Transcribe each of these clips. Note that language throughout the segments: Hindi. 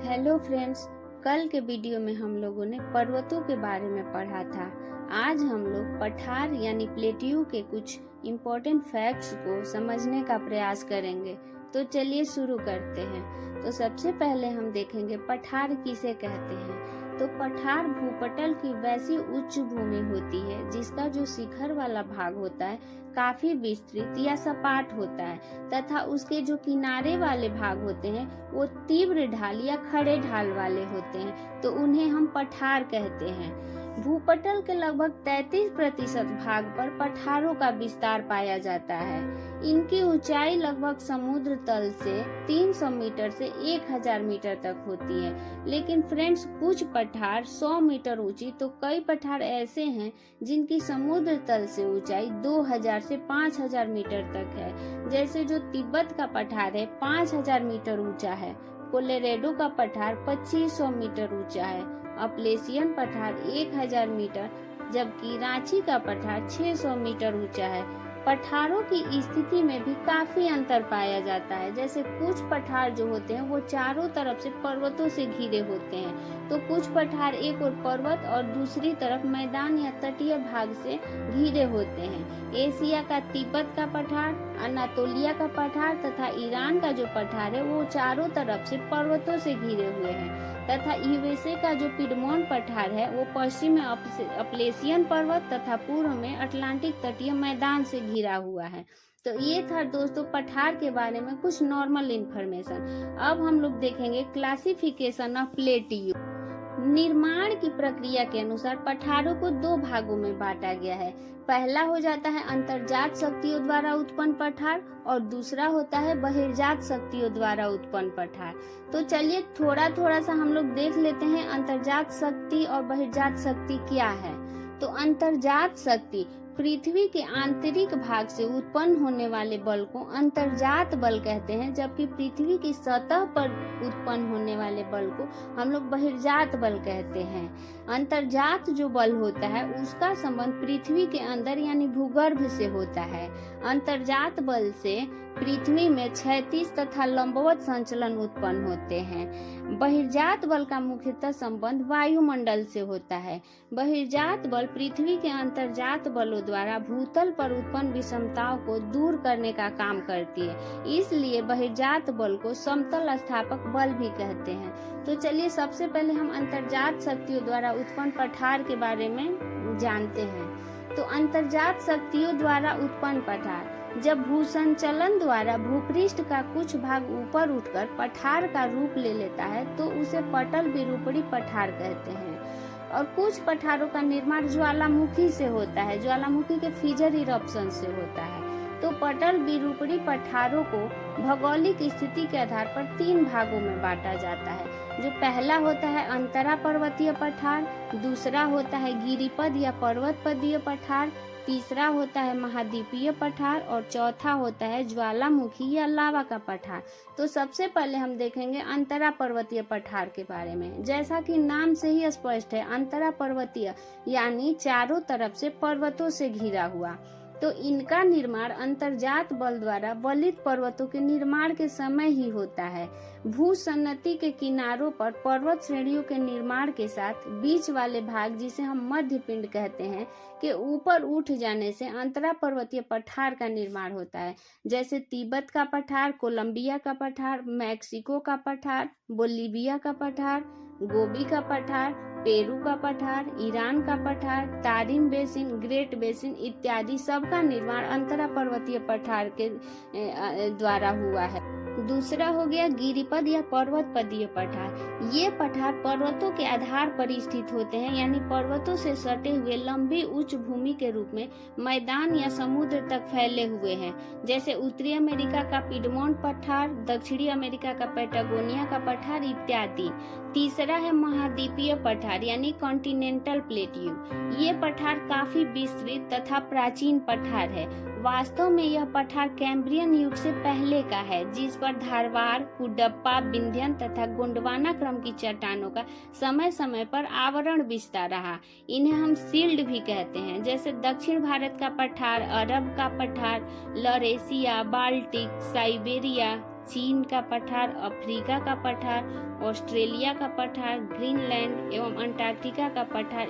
हेलो फ्रेंड्स, कल के वीडियो में हम लोगों ने पर्वतों के बारे में पढ़ा था। आज हम लोग पठार यानी प्लेट्यू के कुछ इम्पोर्टेंट फैक्ट्स को समझने का प्रयास करेंगे। तो चलिए शुरू करते हैं। तो सबसे पहले हम देखेंगे पठार किसे कहते हैं। तो पठार भूपटल की वैसी उच्च भूमि होती है जिसका जो शिखर वाला भाग होता है काफी विस्तृत या सपाट होता है तथा उसके जो किनारे वाले भाग होते हैं वो तीव्र ढाल या खड़े ढाल वाले होते हैं, तो उन्हें हम पठार कहते हैं। भूपटल के लगभग 33% भाग पर पठारों का विस्तार पाया जाता है। इनकी ऊंचाई लगभग समुद्र तल से 300 मीटर से 1000 मीटर तक होती है। लेकिन फ्रेंड्स, कुछ पठार 100 मीटर ऊंची तो कई पठार ऐसे हैं जिनकी समुद्र तल से ऊंचाई 2000 से 5000 मीटर तक है। जैसे जो तिब्बत का पठार है 5000 मीटर ऊंचा है, कोलोराडो का पठार 2500 मीटर ऊंचा है, अपलेशियन पठार 1000 मीटर, जबकि रांची का पठार 600 मीटर ऊंचा है। पठारों की स्थिति में भी काफी अंतर पाया जाता है। जैसे कुछ पठार जो होते हैं वो चारों तरफ से पर्वतों से घिरे होते हैं, तो कुछ पठार एक और पर्वत और दूसरी तरफ मैदान या तटीय भाग से घिरे होते हैं। एशिया का तिब्बत का पठार, अनातोलिया का पठार तथा ईरान का जो पठार है वो चारों तरफ से पर्वतों से घिरे हुए हैं तथा यूएसए का जो पिडमोंट पठार है वो पश्चिम में अपलेशियन पर्वत तथा पूर्व में अटलांटिक तटीय मैदान से घिरा हुआ है। तो ये था दोस्तों पठार के बारे में कुछ नॉर्मल इंफॉर्मेशन। अब हम लोग देखेंगे क्लासिफिकेशन ऑफ प्लेट्यू। निर्माण की प्रक्रिया के अनुसार पठारों को 2 भागों में बांटा गया है। पहला हो जाता है अंतर्जात शक्तियों द्वारा उत्पन्न पठार और दूसरा होता है बहिर्जात शक्तियों द्वारा उत्पन्न पठार। तो चलिए थोड़ा सा हम लोग देख लेते हैं अंतर्जात शक्ति और बहिर्जात शक्ति क्या है। तो अंतर्जात शक्ति पृथ्वी के आंतरिक भाग से उत्पन्न होने वाले बल को अंतर्जात बल कहते हैं, जबकि पृथ्वी की सतह पर उत्पन्न होने वाले बल को हम लोग बहिर्जात बल कहते हैं। अंतर्जात जो बल होता है उसका संबंध पृथ्वी के अंदर यानी भूगर्भ से होता है। अंतर्जात बल से पृथ्वी में क्षैतिज तथा लंबवत संचलन उत्पन्न होते हैं। बहिर्जात बल का मुख्यतः संबंध वायुमंडल से होता है। बहिर्जात बल पृथ्वी के अंतर्जात बलों द्वारा भूतल पर उत्पन्न विषमताओं को दूर करने का काम करती है, इसलिए बहिर्जात बल को समतल स्थापक बल भी कहते हैं। तो चलिए सबसे पहले हम अंतर्जात शक्तियों द्वारा उत्पन्न पठार के बारे में जानते हैं। तो अंतर्जात शक्तियों द्वारा उत्पन्न पठार जब भूसंचलन द्वारा भूपृष्ठ का कुछ भाग ऊपर उठकर पठार का रूप ले लेता है तो उसे पटल विरूपणी पठार कहते हैं। और कुछ पठारों का निर्माण ज्वालामुखी से होता है, ज्वालामुखी के फिजर इरप्शन से होता है। तो पटल विरूपणी पठारों को भौगोलिक स्थिति के आधार पर 3 भागों में बांटा जाता है। जो पहला होता है अंतरा पर्वतीय पठार, दूसरा होता है गिरिपद या पर्वतपदीय पठार, तीसरा होता है महाद्वीपीय पठार और चौथा होता है ज्वालामुखी या लावा का पठार। तो सबसे पहले हम देखेंगे अंतरा पर्वतीय पठार के बारे में। जैसा कि नाम से ही स्पष्ट है, अंतरा पर्वतीय यानी चारों तरफ से पर्वतों से घिरा हुआ। तो इनका निर्माण अंतर्जात बल द्वारा बलित पर्वतों के निर्माण के समय ही होता है। भूसन्नति के किनारों पर पर्वत श्रेणियों के निर्माण के साथ बीच वाले भाग, जिसे हम मध्य पिंड कहते हैं, के ऊपर उठ जाने से अंतरा पर्वतीय पठार का निर्माण होता है। जैसे तिब्बत का पठार, कोलंबिया का पठार, मैक्सिको का पठार, बोलीविया का पठार, गोबी का पठार, पेरू का पठार, ईरान का पठार, तारिम बेसिन, ग्रेट बेसिन इत्यादि सब का निर्माण अंतरा पर्वतीय पठार के द्वारा हुआ है। दूसरा हो गया गिरिपद या पर्वतपदीय पठार। ये पठार पर्वतों के आधार पर स्थित होते हैं, यानी पर्वतों से सटे हुए लंबी उच्च भूमि के रूप में मैदान या समुद्र तक फैले हुए हैं। जैसे उत्तरी अमेरिका का पिडमोंट पठार, दक्षिणी अमेरिका का पैटागोनिया का पठार इत्यादि। तीसरा है महाद्वीपीय पठार यानी कॉन्टिनेंटल प्लेट्यू। ये पठार काफी विस्तृत तथा प्राचीन पठार है। वास्तव में यह पठार कैम्ब्रियन युग से पहले का है, जिस पर धारवाड़, कुडप्पा, विंध्यन तथा गोंडवाना क्रम की चट्टानों का समय समय पर आवरण बिछता रहा। इन्हें हम सील्ड भी कहते हैं। जैसे दक्षिण भारत का पठार, अरब का पठार, लॉरेशिया, बाल्टिक, साइबेरिया, चीन का पठार, अफ्रीका का पठार, ऑस्ट्रेलिया का पठार, ग्रीनलैंड एवं अंटार्कटिका का पठार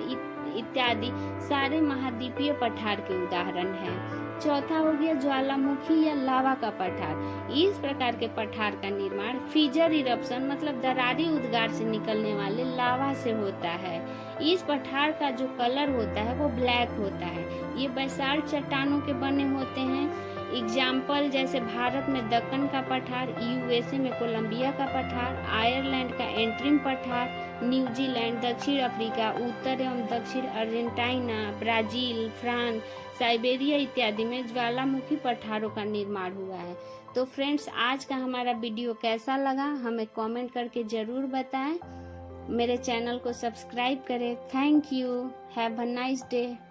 इत्यादि सारे महाद्वीपीय पठार के उदाहरण हैं। चौथा हो गया ज्वालामुखी या लावा का पठार। इस प्रकार के पठार का निर्माण फिजर इरप्शन मतलब दरारी उद्गार से निकलने वाले लावा से होता है। इस पठार का जो कलर होता है वो ब्लैक होता है। ये बेसाल्ट चट्टानों के बने होते हैं। एग्जाम्पल जैसे भारत में दक्कन का पठार, यूएसए में कोलंबिया का पठार, आयरलैंड का एंट्रिम पठार, न्यूजीलैंड, दक्षिण अफ्रीका, उत्तर एवं दक्षिण अर्जेंटीना, ब्राजील, फ्रांस, साइबेरिया इत्यादि में ज्वालामुखी पठारों का निर्माण हुआ है। तो फ्रेंड्स, आज का हमारा वीडियो कैसा लगा हमें कमेंट करके जरूर बताएं। मेरे चैनल को सब्सक्राइब करें। Thank you. Have a nice day.